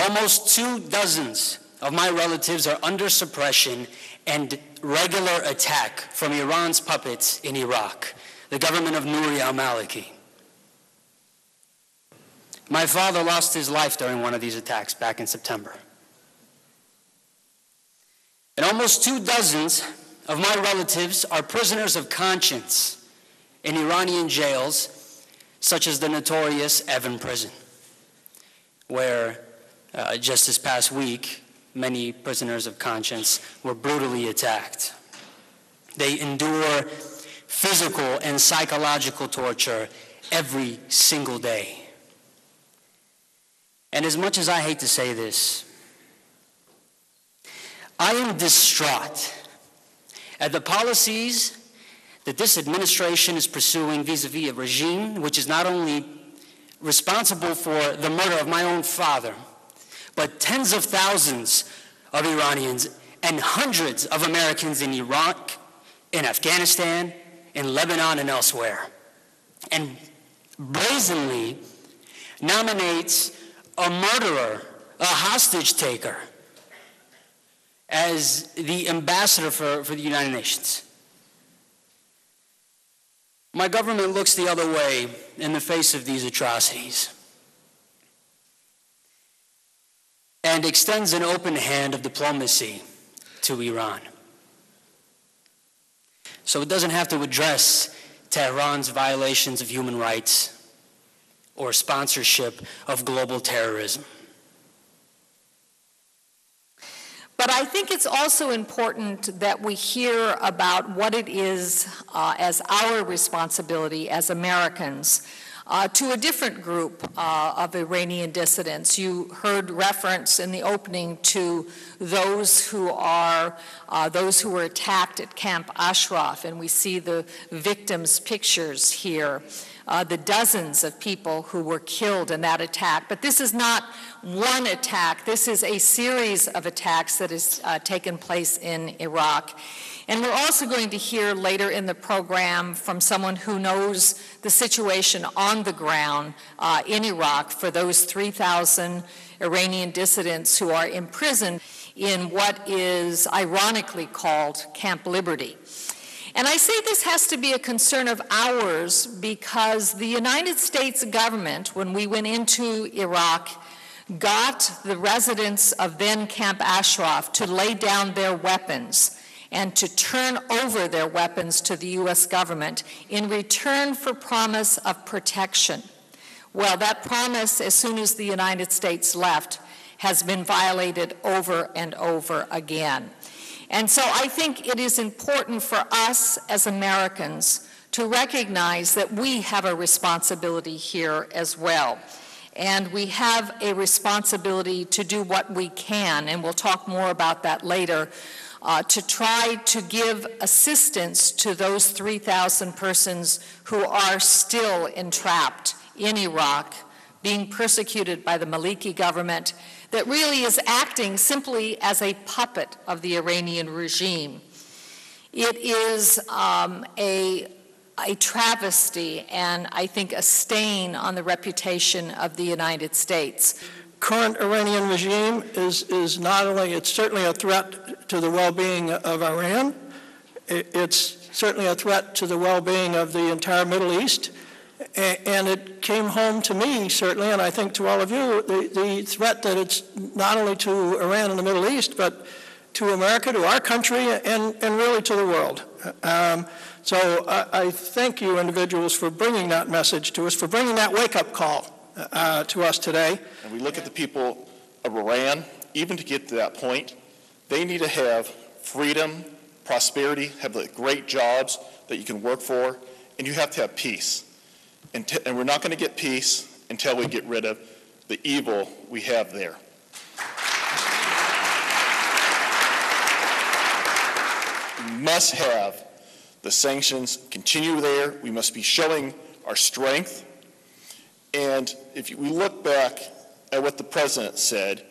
Almost 24 of my relatives are under suppression and regular attack from Iran's puppets in Iraq, the government of Nouri al-Maliki. My father lost his life during one of these attacks back in September. And almost 24 of my relatives are prisoners of conscience in Iranian jails, such as the notorious Evin prison, where just this past week, many prisoners of conscience were brutally attacked. They endure physical and psychological torture every single day. And as much as I hate to say this, I am distraught at the policies that this administration is pursuing vis-a-vis a regime which is not only responsible for the murder of my own father, but tens of thousands of Iranians and hundreds of Americans in Iraq, in Afghanistan, in Lebanon, and elsewhere, and brazenly nominates a murderer, a hostage taker, as the ambassador for the United Nations. My government looks the other way in the face of these atrocities and extends an open hand of diplomacy to Iran. So it doesn't have to address Tehran's violations of human rights or sponsorship of global terrorism. But I think it's also important that we hear about what it is as our responsibility as Americans to a different group of Iranian dissidents. You heard reference in the opening to those who were attacked at Camp Ashraf, and we see the victims' pictures here. The dozens of people who were killed in that attack. But this is not one attack. This is a series of attacks that has taken place in Iraq. And we're also going to hear later in the program from someone who knows the situation on the ground in Iraq for those 3,000 Iranian dissidents who are imprisoned in what is ironically called Camp Liberty. And I say this has to be a concern of ours because the United States government, when we went into Iraq, got the residents of then Camp Ashraf to lay down their weapons and to turn over their weapons to the U.S. government in return for promise of protection. Well, that promise, as soon as the United States left, has been violated over and over again. And so I think it is important for us as Americans to recognize that we have a responsibility here as well. And we have a responsibility to do what we can, and we'll talk more about that later, to try to give assistance to those 3,000 persons who are still entrapped in Iraq, being persecuted by the Maliki government, that really is acting simply as a puppet of the Iranian regime. It is a travesty and I think a stain on the reputation of the United States. Current Iranian regime is not only, it's certainly a threat to the well-being of Iran, it's certainly a threat to the well-being of the entire Middle East, and it came home to me, certainly, and I think to all of you, the threat that it's not only to Iran and the Middle East, but to America, to our country, and really to the world. So I thank you individuals for bringing that message to us, for bringing that wake-up call to us today. And we look at the people of Iran, even to get to that point, they need to have freedom, prosperity, have the great jobs that you can work for, and you have to have peace. And we're not going to get peace until we get rid of the evil we have there. We must have the sanctions continue there. We must be showing our strength. And if we look back at what the president said,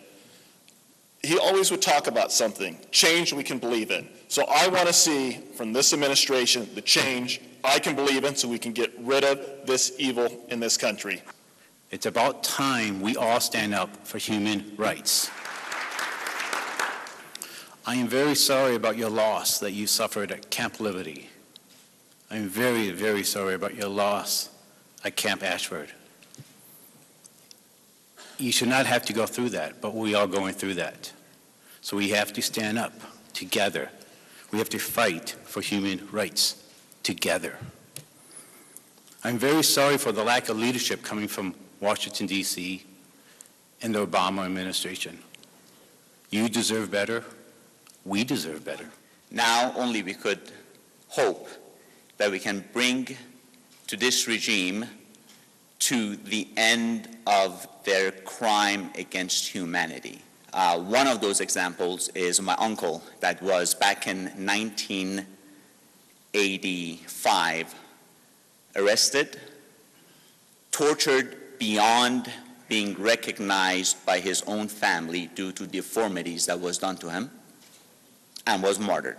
he always would talk about something, change we can believe in. So I want to see from this administration the change I can believe in so we can get rid of this evil in this country. It's about time we all stand up for human rights. I am very sorry about your loss that you suffered at Camp Liberty. I'm very, very sorry about your loss at Camp Ashford. You should not have to go through that, but we are going through that. So we have to stand up together. We have to fight for human rights together. I'm very sorry for the lack of leadership coming from Washington, D.C. and the Obama administration. You deserve better. We deserve better. Now only we could hope that we can bring to this regime to the end of their crime against humanity. One of those examples is my uncle that was back in 1985 arrested, tortured beyond being recognized by his own family due to deformities that was done to him, and was martyred.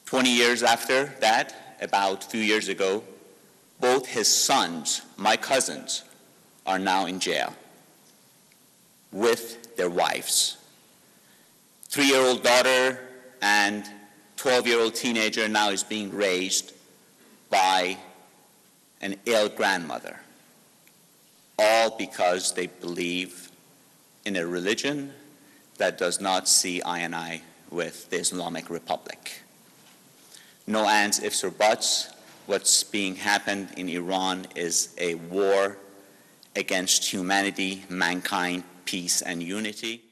20 years after that, about a few years ago, both his sons, my cousins, are now in jail with their wives. 3-year-old daughter and 12-year-old teenager now is being raised by an ill grandmother, all because they believe in a religion that does not see eye and eye with the Islamic Republic. No ands, ifs, or buts. What's being happened in Iran is a war against humanity, mankind, peace, and unity.